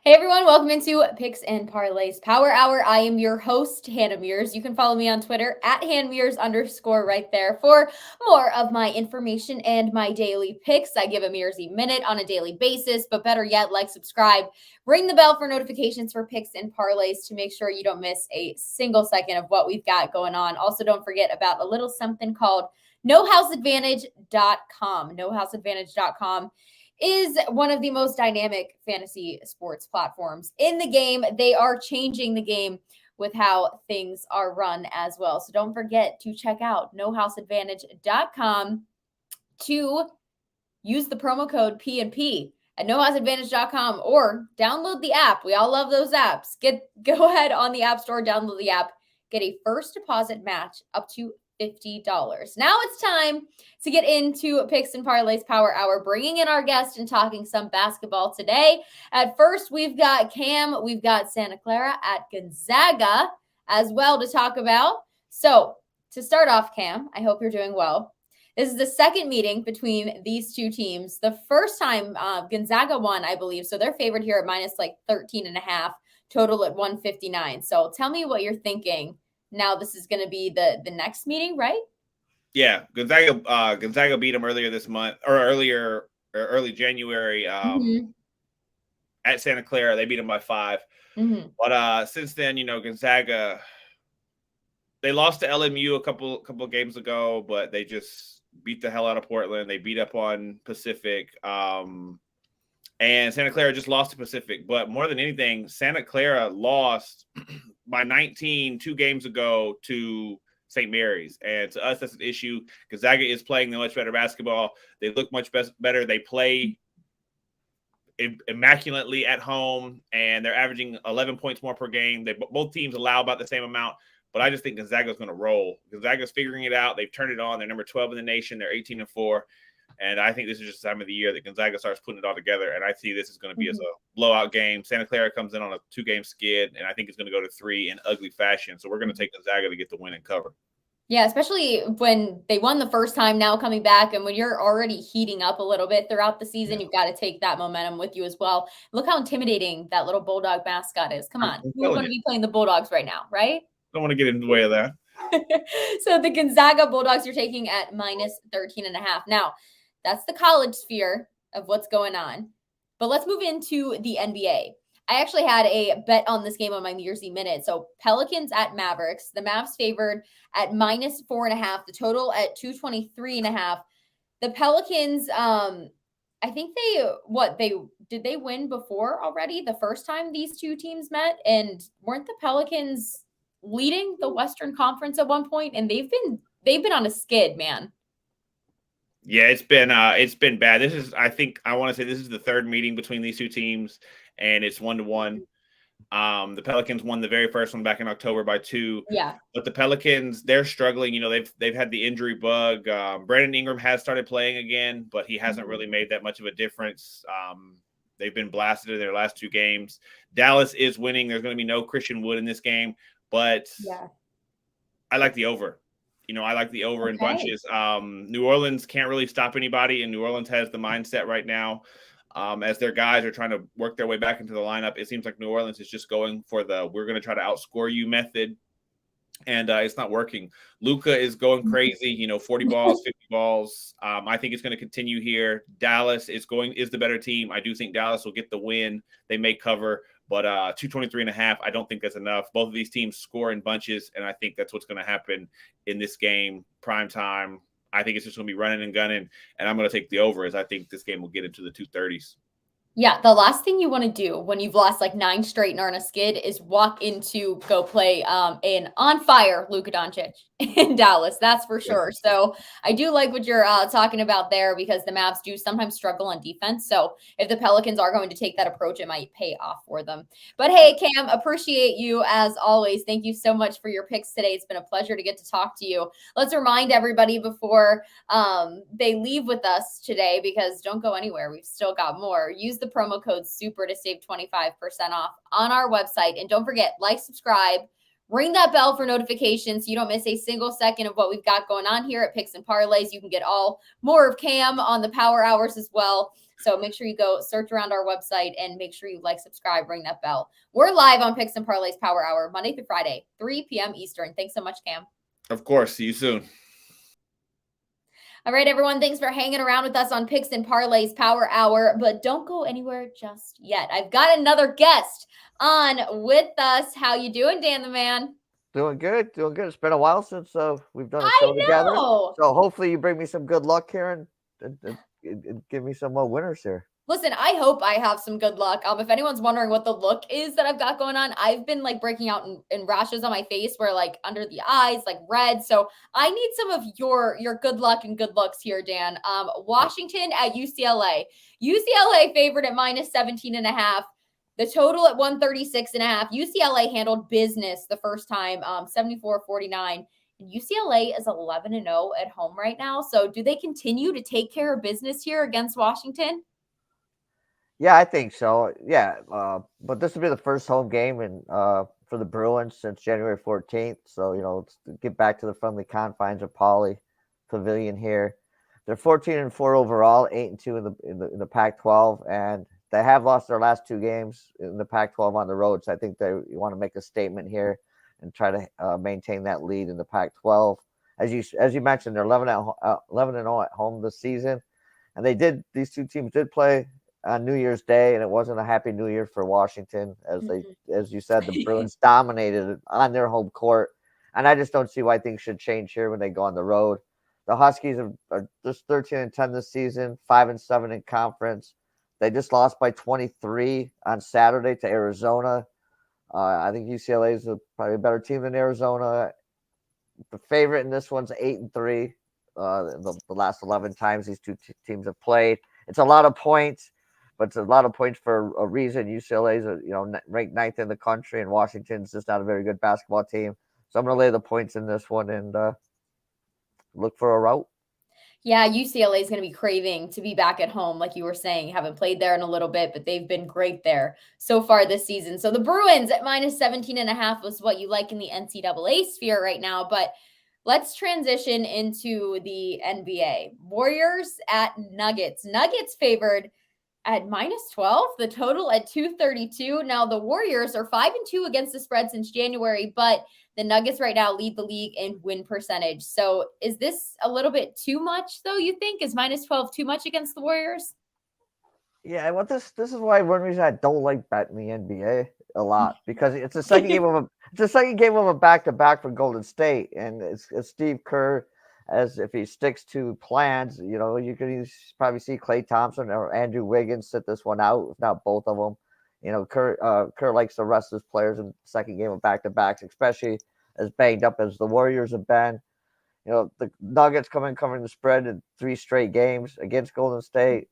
Hey everyone, welcome into Picks and Parlays Power Hour. I am your host, Hannah Mears. You can follow me on Twitter at @HannahMears_ right there for more of my information and my daily picks. I give a Mearsy minute on a daily basis, but better yet, like, subscribe, ring the bell for notifications for picks and parlays to make sure you don't miss a single second of what we've got going on. Also, don't forget about a little something called NoHouseAdvantage.com. NoHouseAdvantage.com is one of the most dynamic fantasy sports platforms in the game. They are changing the game with how things are run as well. So don't forget to check out nohouseadvantage.com to use the promo code PNP at nohouseadvantage.com or download the app. We all love those apps. Go ahead on the App Store, download the app, get a first deposit match up to $50. Now it's time to get into Picks and Parlays Power Hour, bringing in our guest and talking some basketball today. At first, we've got Cam, we've got Santa Clara at Gonzaga as well to talk about. So to start off, Cam, I hope you're doing well. This is the second meeting between these two teams. The first time Gonzaga won, I believe. So they're favored here at minus 13.5, total at 159. So tell me what you're thinking. Now this is going to be the next meeting, right? Yeah, Gonzaga beat them earlier this month or early January at Santa Clara. They beat them by 5. But since then, Gonzaga, they lost to LMU a couple games ago, but they just beat the hell out of Portland. They beat up on Pacific, and Santa Clara just lost to Pacific. But more than anything, Santa Clara lost by 19 2 games ago to St. Mary's. And to us, that's an issue. Gonzaga is playing much better basketball. They look much better. They play immaculately at home, and they're averaging 11 points more per game. Both teams allow about the same amount, but I just think Gonzaga's going to roll. Gonzaga's figuring it out. They've turned it on. They're number 12 in the nation. They're 18-4. And I think this is just the time of the year that Gonzaga starts putting it all together. And I see this is going to be as a blowout game. Santa Clara comes in on a 2-game skid, and I think it's going to go to 3 in ugly fashion. So we're going to take Gonzaga to get the win and cover. Yeah, especially when they won the first time, now coming back. And when you're already heating up a little bit throughout the season, you've got to take that momentum with you as well. Look how intimidating that little Bulldog mascot is. Come on. Who's going to be playing the Bulldogs right now, right? Don't want to get in the way of that. So the Gonzaga Bulldogs you're taking at minus 13.5. Now, that's the college sphere of what's going on. But let's move into the NBA. I actually had a bet on this game on my Mearsy minute. So Pelicans at Mavericks. The Mavs favored at minus 4.5. The total at 223.5. The Pelicans, I think did they win before already? The first time these two teams met, and weren't the Pelicans leading the Western Conference at one point? And they've been on a skid, man. Yeah, it's been bad. I want to say this is the third meeting between these two teams, and it's 1-1. The Pelicans won the very first one back in October by 2. Yeah. But the Pelicans, they're struggling. They've had the injury bug. Brandon Ingram has started playing again, but he hasn't really made that much of a difference. They've been blasted in their last 2 games. Dallas is winning. There's going to be no Christian Wood in this game, but I like the over. I like the over in bunches. New Orleans can't really stop anybody, and New Orleans has the mindset right now as their guys are trying to work their way back into the lineup. It seems like New Orleans is just going for the we're going to try to outscore you method, and it's not working. Luka is going crazy, 40 balls, 50 balls. I think it's going to continue here. Dallas is the better team. I do think Dallas will get the win. They may cover. But 223.5, I don't think that's enough. Both of these teams score in bunches, and I think that's what's going to happen in this game, prime time. I think it's just going to be running and gunning, and I'm going to take the over as I think this game will get into the 230s. Yeah, the last thing you want to do when you've lost 9 straight and are on a skid is walk into go play an on fire Luka Doncic in Dallas. That's for sure. So I do like what you're talking about there, because the Mavs do sometimes struggle on defense. So if the Pelicans are going to take that approach, it might pay off for them. But hey, Cam, appreciate you as always. Thank you so much for your picks today. It's been a pleasure to get to talk to you. Let's remind everybody before they leave with us today, because don't go anywhere. We've still got more. Use the promo code SUPER to save 25% off on our website. And don't forget, like, subscribe, Ring that bell for notifications so you don't miss a single second of what we've got going on here at Picks and Parlays. You can get more of Cam on the power hours as well. So make sure you go search around our website and make sure you like, subscribe, ring that bell. We're live on Picks and Parlays Power Hour, Monday through Friday, 3 p.m. Eastern. Thanks so much, Cam. Of course. See you soon. All right, everyone. Thanks for hanging around with us on Picks and Parlays Power Hour, but don't go anywhere just yet. I've got another guest on with us. How you doing, Dan the Man? Doing good. It's been a while since we've done a show together. So hopefully you bring me some good luck here and give me some winners here. Listen, I hope I have some good luck. If anyone's wondering what the look is that I've got going on, I've been like breaking out in rashes on my face where like under the eyes, like red. So I need some of your good luck and good looks here, Dan. Washington at UCLA. UCLA favored at -17.5. The total at 136.5. UCLA handled business the first time, 74-49. And UCLA is 11-0 at home right now. So do they continue to take care of business here against Washington? Yeah, I think so. Yeah, but this will be the first home game for the Bruins since January 14th. So, let's get back to the friendly confines of Pauley Pavilion here. They're 14-4 overall, 8-2 in the Pac-12, and they have lost their last two games in the Pac-12 on the road. So I think they want to make a statement here and try to maintain that lead in the Pac-12. As you mentioned, they're 11-0 at home this season, and these two teams did play on New Year's Day, and it wasn't a happy New Year for Washington, as you said, the Bruins dominated on their home court, and I just don't see why things should change here when they go on the road. The Huskies are just 13-10 this season, 5-7 in conference. They just lost by 23 on Saturday to Arizona. I think UCLA is probably a better team than Arizona. The favorite in this one's 8-3. The last 11 times these two teams have played. It's a lot of points. But it's a lot of points for a reason. UCLA is, ranked 9th in the country, and Washington's just not a very good basketball team. So I'm going to lay the points in this one and look for a rout. Yeah, UCLA is going to be craving to be back at home, like you were saying. Haven't played there in a little bit, but they've been great there so far this season. So the Bruins at -17.5 was what you like in the NCAA sphere right now. But let's transition into the NBA. Warriors at Nuggets. Nuggets favored at -12, the total at 232. Now the Warriors are 5-2 against the spread since January, but the Nuggets right now lead the league in win percentage. So is this a little bit too much, though, you think? Is -12 too much against the Warriors? Yeah, well, this is why one reason I don't like betting the NBA a lot, because it's the second game of a back-to-back for Golden State, and it's Steve Kerr. As if he sticks to plans, you can probably see Klay Thompson or Andrew Wiggins sit this one out, if not both of them. Kerr likes to rest his players in the second game of back-to-backs, especially as banged up as the Warriors have been. The Nuggets covering the spread in 3 straight games against Golden State.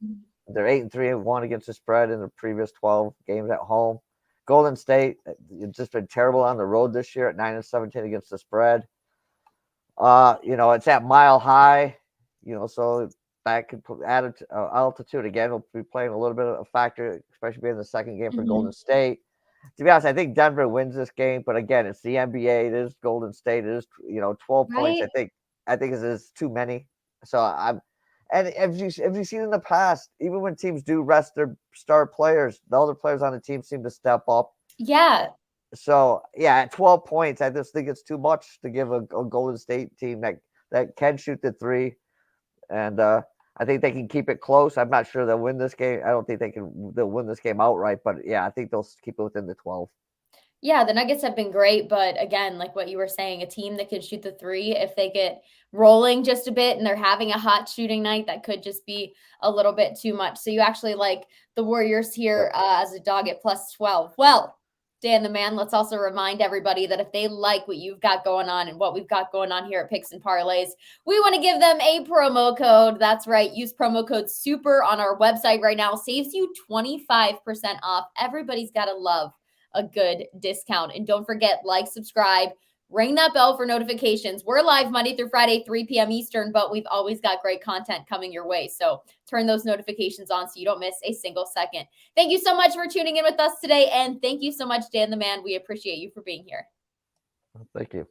They're 8-3-1 against the spread in the previous 12 games at home. Golden State, it's just been terrible on the road this year at 9-17 against the spread. It's at Mile High, so that could add altitude again. Will be playing a little bit of a factor, especially being the second game for Golden State. To be honest, I think Denver wins this game, but again, it's the NBA. It is Golden State. It is 12 points. I think it is too many. So and as you've seen in the past, even when teams do rest their star players, the other players on the team seem to step up. Yeah. So, yeah, at 12 points, I just think it's too much to give a Golden State team that can shoot the three. And I think they can keep it close. I'm not sure they'll win this game. I don't think they'll win this game outright. But, yeah, I think they'll keep it within the 12. Yeah, the Nuggets have been great. But, again, like what you were saying, a team that can shoot the three, if they get rolling just a bit and they're having a hot shooting night, that could just be a little bit too much. So you actually like the Warriors here as a dog at +12. Well, Dan the Man, let's also remind everybody that if they like what you've got going on and what we've got going on here at Picks and Parlays, we want to give them a promo code. That's right. Use promo code SUPER on our website right now. Saves you 25% off. Everybody's got to love a good discount. And don't forget, like, subscribe, ring that bell for notifications. We're live Monday through Friday, 3 p.m. Eastern, but we've always got great content coming your way. So turn those notifications on so you don't miss a single second. Thank you so much for tuning in with us today. And thank you so much, Dan the Man. We appreciate you for being here. Thank you.